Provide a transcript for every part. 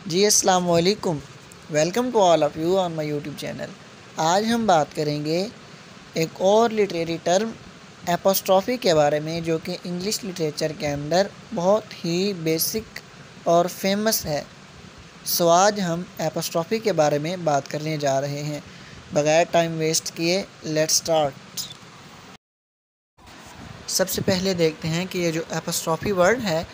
जी अस्सलाम वालेकुम। Welcome to all of you on my YouTube channel. आज हम बात करेंगे एक और लिटरेरी टर्म एपोस्ट्रॉफ़ी के बारे में, जो कि इंग्लिश लिटरेचर के अंदर बहुत ही बेसिक और फेमस है। सो आज हम एपोस्ट्रॉफ़ी के बारे में बात करने जा रहे हैं। बगैर टाइम वेस्ट किए लेट्स स्टार्ट। सबसे पहले देखते हैं कि ये जो एपोस्ट्रॉफ़ी वर्ड है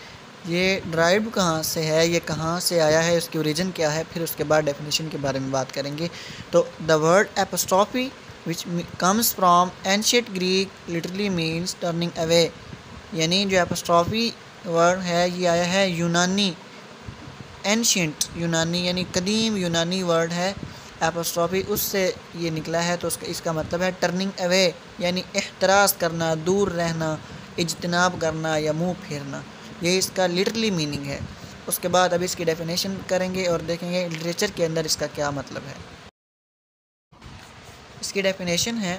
ये ड्राइव्ड कहाँ से है, ये कहाँ से आया है, इसकी ओरिजिन क्या है, फिर उसके बाद डेफिनेशन के बारे में बात करेंगे। तो the word apostrophe which comes from ancient Greek literally means turning away. यानी जो एपोस्ट्रॉफ़ी वर्ड है ये आया है यूनानी, एंशिएंट यूनानी यानी कदीम यूनानी वर्ड है एपोस्ट्रॉफ़ी, उससे ये निकला है। तो इसका मतलब है टर्निंग अवे, यानी एहतराज़ करना, दूर रहना, इज्तनाब करना या मुँह फेरना। ये इसका लिटरली मीनिंग है। उसके बाद अब इसकी डेफिनेशन करेंगे और देखेंगे लिटरेचर के अंदर इसका क्या मतलब है। इसकी डेफिनेशन है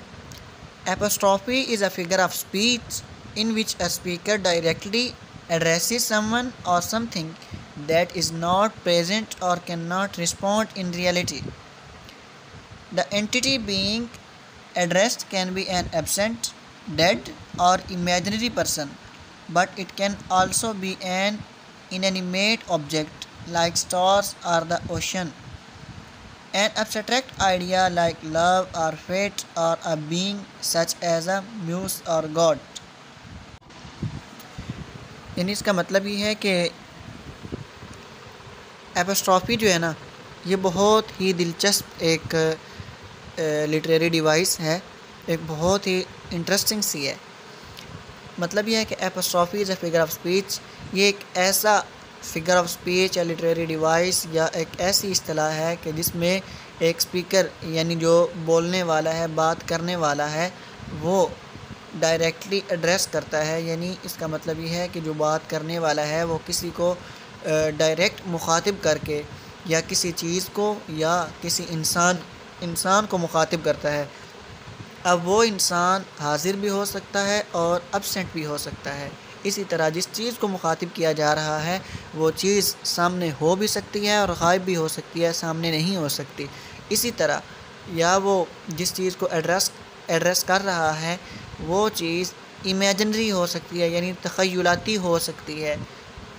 apostrophe is a figure of speech in which a speaker directly addresses someone or something that is not present or cannot respond in reality. The entity being addressed can be an absent, dead, or imaginary person, but it can also be an inanimate object like stars or the ocean, an abstract idea like love or fate, or a being such as a muse or god. यानी इसका मतलब ये है कि एपोस्ट्रॉफ़ी जो है ना, ये बहुत ही दिलचस्प एक लिटरेरी डिवाइस है, एक बहुत ही इंटरेस्टिंग सी है। मतलब ये है कि apostrophe is a figure of speech, ये एक ऐसा फिगर ऑफ स्पीच या लिटरेरी डिवाइस या एक ऐसी इस्तिलाह है कि जिसमें एक स्पीकर यानी जो बोलने वाला है, बात करने वाला है, वो डायरेक्टली एड्रेस करता है। यानी इसका मतलब ये है कि जो बात करने वाला है वो किसी को डायरेक्ट मुखातिब करके या किसी चीज़ को या किसी इंसान को मुखातिब करता है। अब वो इंसान हाज़िर भी हो सकता है और एब्सेंट भी हो सकता है। इसी तरह जिस चीज़ को मुखातिब किया जा रहा है वो चीज़ सामने हो भी सकती है और गायब भी हो सकती है, सामने नहीं हो सकती। इसी तरह या वो जिस चीज़ को एड्रेस कर रहा है वो चीज़ इमेजिनरी हो सकती है, यानी तख़य्युलाती हो सकती है।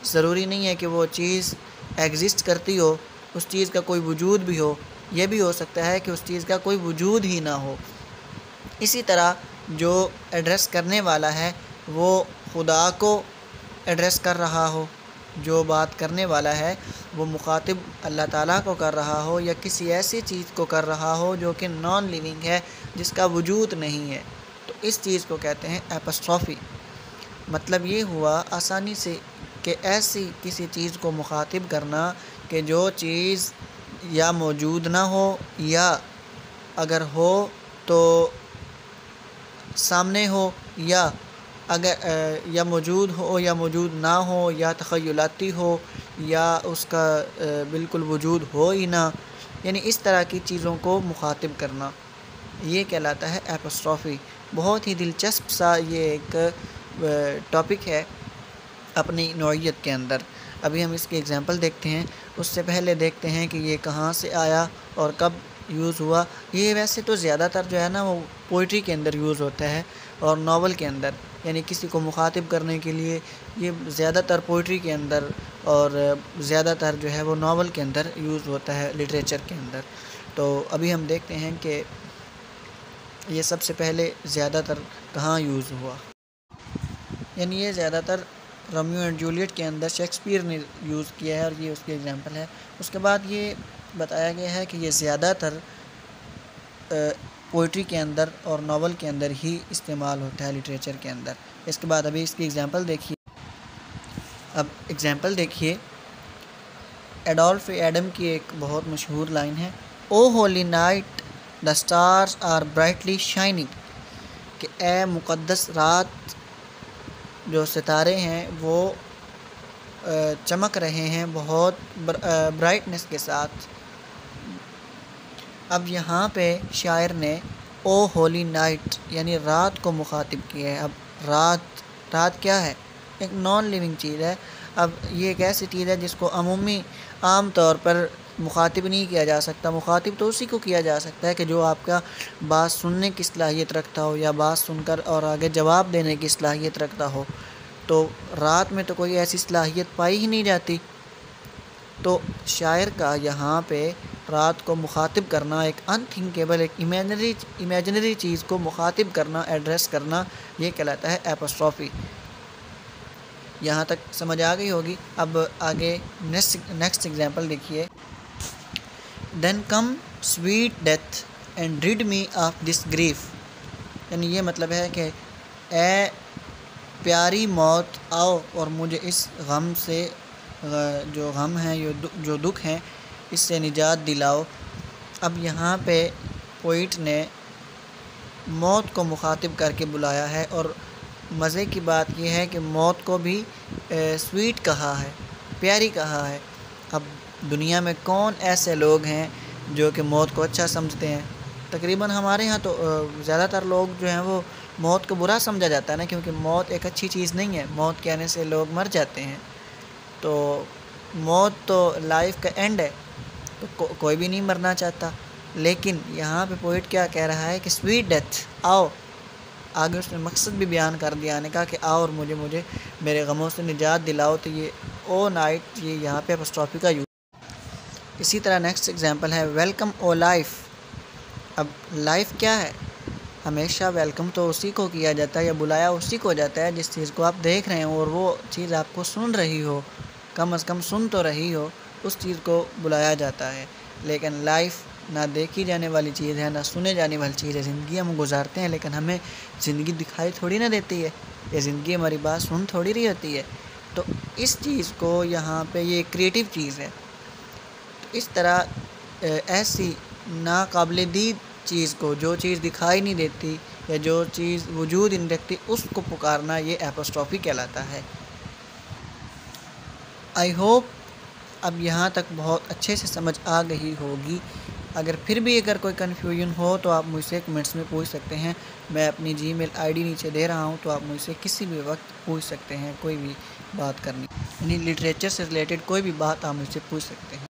ज़रूरी नहीं है कि वो चीज़ एग्ज़िस्ट करती हो, उस चीज़ का कोई वजूद भी हो। यह भी हो सकता है कि उस चीज़ का कोई वजूद ही ना हो। इसी तरह जो एड्रेस करने वाला है वो खुदा को एड्रेस कर रहा हो, जो बात करने वाला है वो मुखातिब अल्लाह ताला को कर रहा हो या किसी ऐसी चीज़ को कर रहा हो जो कि नॉन लिविंग है, जिसका वजूद नहीं है, तो इस चीज़ को कहते हैं एपोस्ट्रॉफ़ी। मतलब ये हुआ आसानी से कि ऐसी किसी चीज़ को मुखातिब करना कि जो चीज़ या मौजूद ना हो या अगर हो तो सामने हो, या अगर या मौजूद हो या मौजूद ना हो, या तख़य्युलाती हो या उसका बिल्कुल वजूद हो ही ना। यानी इस तरह की चीज़ों को मुखातिब करना ये कहलाता है एपोस्ट्रॉफ़ी। बहुत ही दिलचस्प सा ये एक टॉपिक है अपनी नौइयत के अंदर। अभी हम इसकी एग्ज़ाम्पल देखते हैं। उससे पहले देखते हैं कि ये कहाँ से आया और कब यूज़ हुआ। ये वैसे तो ज़्यादातर जो है ना वो पोइट्री के अंदर यूज़ होता है और नावल के अंदर, यानी किसी को मुखातिब करने के लिए ये ज़्यादातर पोइट्री के अंदर और ज़्यादातर जो है वो नावल के अंदर यूज़ होता है, लिटरेचर के अंदर। तो अभी हम देखते हैं कि ये सबसे पहले ज़्यादातर कहाँ यूज़ हुआ। यानी ये ज़्यादातर रोमियो एंड जूलियट के अंदर शेक्सपियर ने यूज़ किया है और ये उसकी एग्ज़ाम्पल है। उसके बाद ये बताया गया है कि ये ज़्यादातर पोइट्री के अंदर और नावल के अंदर ही इस्तेमाल होता है, लिटरेचर के अंदर। इसके बाद अभी इसकी एग्ज़ाम्पल देखिए। अब एग्ज़ाम्पल देखिए, एडोल्फ एडम की एक बहुत मशहूर लाइन है, O holy night the stars are brightly shining, कि ए मुक़द्दस रात जो सितारे हैं वो चमक रहे हैं बहुत ब्राइटनेस के साथ। अब यहाँ पे शायर ने ओ होली नाइट यानी रात को मुखातिब किया है। अब रात क्या है? एक नॉन लिविंग चीज़ है। अब ये एक ऐसी चीज़ है जिसको आम तौर पर मुखातिब नहीं किया जा सकता। मुखातिब तो उसी को किया जा सकता है कि जो आपका बात सुनने की सलाहियत रखता हो या बात सुनकर और आगे जवाब देने की सलाहियत रखता हो। तो रात में तो कोई ऐसी सलाहियत पाई ही नहीं जाती। तो शायर का यहाँ पे रात को मुखातिब करना, एक अनथिंकेबल, एक इमेजिनरी चीज़ को मुखातिब करना, एड्रेस करना, ये कहलाता है एपोस्ट्रॉफी। यहाँ तक समझ आ गई होगी। अब आगे नेक्स्ट एग्जांपल देखिए। Then come sweet death and rid me of this grief. यानी ये मतलब है कि ए प्यारी मौत आओ और मुझे इस गम से, जो गम है, जो दुख हैं, इससे निजात दिलाओ। अब यहाँ पे पोइट ने मौत को मुखातिब करके बुलाया है और मज़े की बात यह है कि मौत को भी स्वीट कहा है, प्यारी कहा है। अब दुनिया में कौन ऐसे लोग हैं जो कि मौत को अच्छा समझते हैं? तकरीबन हमारे यहाँ तो ज़्यादातर लोग जो हैं वो मौत को बुरा समझा जाता है ना, क्योंकि मौत एक अच्छी चीज़ नहीं है। मौत के आने से लोग मर जाते हैं। तो मौत तो लाइफ का एंड है, तो कोई भी नहीं मरना चाहता। लेकिन यहाँ पे पोइट क्या कह रहा है कि स्वीट डेथ आओ। आगे उसने मकसद भी बयान कर दिया आने का कि आओ और मुझे मेरे गमों से निजात दिलाओ। तो ये ओ नाइट, ये यहाँ पे एपोस्ट्रॉफी का यूज़। इसी तरह नेक्स्ट एग्जांपल है वेलकम ओ लाइफ। अब लाइफ क्या है? हमेशा वेलकम तो उसी को किया जाता है या बुलाया उसी को जाता है जिस चीज़ को आप देख रहे हो और वो चीज़ आपको सुन रही हो, कम से कम सुन तो रही हो, उस चीज़ को बुलाया जाता है। लेकिन लाइफ ना देखी जाने वाली चीज़ है, ना सुने जाने वाली चीज़ है। ज़िंदगी हम गुजारते हैं लेकिन हमें ज़िंदगी दिखाई थोड़ी ना देती है, ये ज़िंदगी हमारी बात सुन थोड़ी रही होती है। तो इस चीज़ को यहाँ पे ये क्रिएटिव चीज़ है। तो इस तरह ऐसी नाकाबिल दीद चीज़ को, जो चीज़ दिखाई नहीं देती या जो चीज़ वजूद नहीं रखती, उसको पुकारना, ये एपोस्ट्रॉफी कहलाता है। आई होप अब यहाँ तक बहुत अच्छे से समझ आ गई होगी। अगर फिर भी कोई कन्फ्यूजन हो तो आप मुझसे कमेंट्स में पूछ सकते हैं। मैं अपनी जीमेल आईडी नीचे दे रहा हूँ, तो आप मुझसे किसी भी वक्त पूछ सकते हैं। कोई भी बात करनी, यानी लिटरेचर से रिलेटेड कोई भी बात आप मुझसे पूछ सकते हैं।